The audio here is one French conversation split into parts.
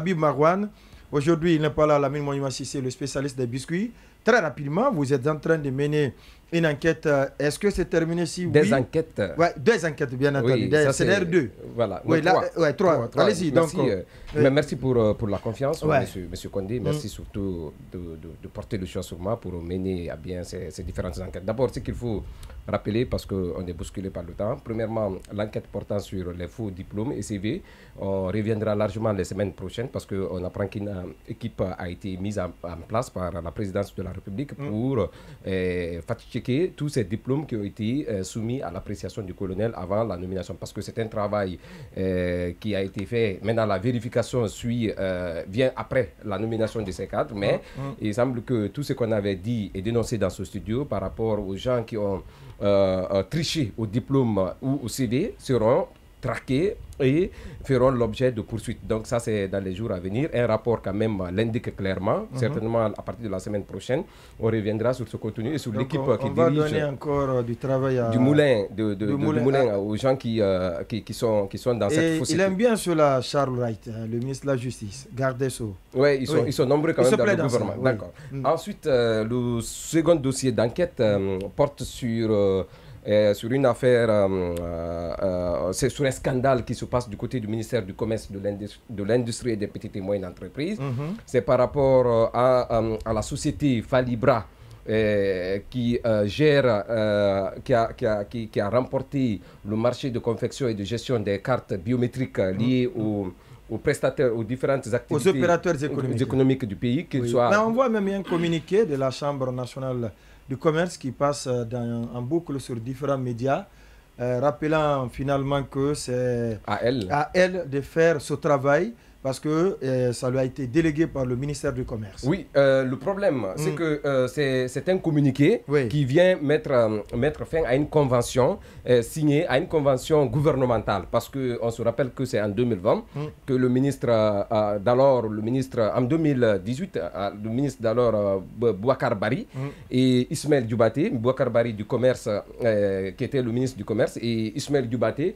Habib Marouane. Aujourd'hui, il n'est pas là, Lamine Monument Cissé, le spécialiste des biscuits. Très rapidement, vous êtes en train de mener une enquête. Est-ce que c'est terminé si des oui? enquêtes. Ouais, deux enquêtes, bien entendu. Oui, c'est d'ailleurs deux. Voilà. Oui, trois. Allez-y. Merci, merci pour la confiance, ouais. monsieur Condé. Merci surtout de porter le choix sur moi pour mener à bien ces différentes enquêtes. D'abord, ce qu'il faut rappeler, parce qu'on est bousculé par le temps. Premièrement, l'enquête portant sur les faux diplômes et CV. On reviendra largement les semaines prochaines parce qu'on apprend qu'une équipe a été mise en place par la présidence de la République pour fact-checker tous ces diplômes qui ont été soumis à l'appréciation du colonel avant la nomination. Parce que c'est un travail qui a été fait. Maintenant, la vérification vient après la nomination de ces cadres. Mais il semble que tout ce qu'on avait dit et dénoncé dans ce studio par rapport aux gens qui ont triché au diplôme ou au CV seront traqués et feront l'objet de poursuites. Donc ça, c'est dans les jours à venir. Un rapport quand même l'indique clairement. Certainement, à partir de la semaine prochaine, on reviendra sur ce contenu et sur l'équipe qui dirige... On va donner encore du travail à... Du moulin, moulin aux gens qui sont dans cette fausseté. Il aime bien cela, Charles Wright, le ministre de la Justice, garde des Sceaux. Oui, ils sont nombreux quand même dans le gouvernement. D'accord. Ensuite, le second dossier d'enquête porte sur une affaire, c'est sur un scandale qui se passe du côté du ministère du Commerce, de l'Industrie et des petites et moyennes entreprises. C'est par rapport à la société Falibra qui a remporté le marché de confection et de gestion des cartes biométriques liées aux prestataires, aux différentes activités, aux opérateurs économiques du pays. Mais on voit même un communiqué de la Chambre nationale du commerce qui passe en boucle sur différents médias, rappelant finalement que c'est à elle de faire ce travail parce que ça lui a été délégué par le ministère du Commerce. Oui, le problème, c'est que c'est un communiqué qui vient mettre fin à une convention signée, à une convention gouvernementale, parce qu'on se rappelle que c'est en 2020 que le ministre d'alors, en 2018, le ministre d'alors, Boubacar Bari, et Ismaël Dioubaté, Boubacar Bari du Commerce, qui était le ministre du Commerce, et Ismaël Dioubaté,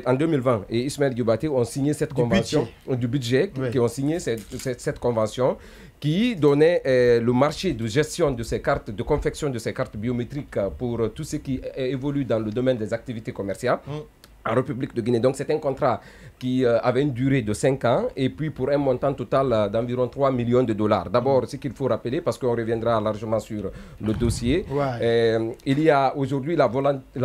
en 2020, et Ismaël Dioubaté ont signé cette convention du budget. Qui ont signé cette convention qui donnait le marché de gestion de ces cartes, de confection de ces cartes biométriques pour tout ce qui évolue dans le domaine des activités commerciales en République de Guinée. Donc c'est un contrat qui avait une durée de 5 ans et puis pour un montant total d'environ 3 millions de dollars. D'abord, ce qu'il faut rappeler, parce qu'on reviendra largement sur le dossier, il y a aujourd'hui la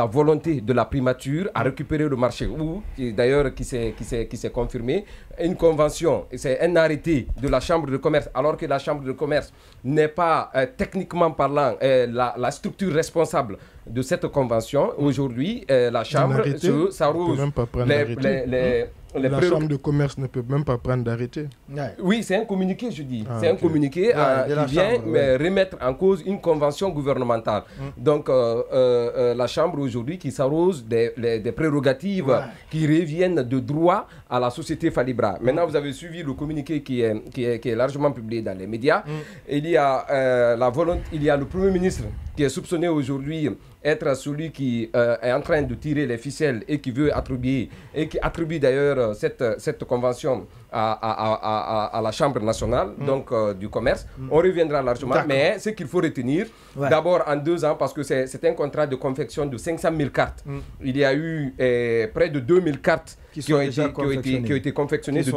volonté de la primature à récupérer le marché, ou d'ailleurs qui s'est confirmé, une convention, c'est un arrêté de la Chambre de commerce, alors que la Chambre de commerce n'est pas techniquement parlant la structure responsable de cette convention. Aujourd'hui, la Chambre s'arrose la Chambre de commerce ne peut même pas prendre d'arrêté. Oui, c'est un communiqué, je dis. C'est un communiqué qui vient remettre en cause une convention gouvernementale. Donc, la Chambre aujourd'hui qui s'arrose des prérogatives qui reviennent de droit à la société Falibra. Maintenant, vous avez suivi le communiqué qui est largement publié dans les médias. Il y a le Premier ministre qui est soupçonné aujourd'hui être celui qui est en train de tirer les ficelles et qui veut attribuer, et qui attribue d'ailleurs cette convention à la Chambre nationale donc, du commerce. On reviendra largement, mais ce qu'il faut retenir, d'abord en 2 ans, parce que c'est un contrat de confection de 500 000 cartes. Il y a eu près de 2000 cartes qui ont été confectionnées de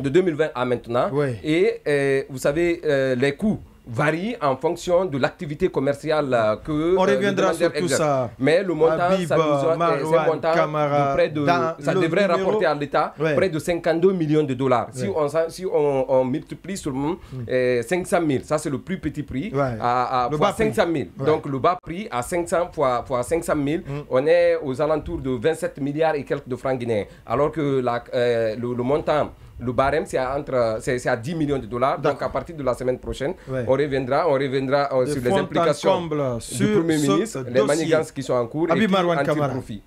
2020 à maintenant. Et vous savez, les coûts varient en fonction de l'activité commerciale que on reviendra sur tout ça. Mais le montant, ça devrait rapporter à l'État près de 52 millions de dollars. Si on multiplie sur 500 000, ça c'est le plus petit prix, fois 500 000. Donc le bas prix à 500 fois 500 000, on est aux alentours de 27 milliards et quelques de francs guinéens. Alors que le montant, le barème, c'est à 10 millions de dollars. Donc, à partir de la semaine prochaine, on reviendra sur les implications du Premier ministre, les manigances qui sont en cours et qui anti-profit.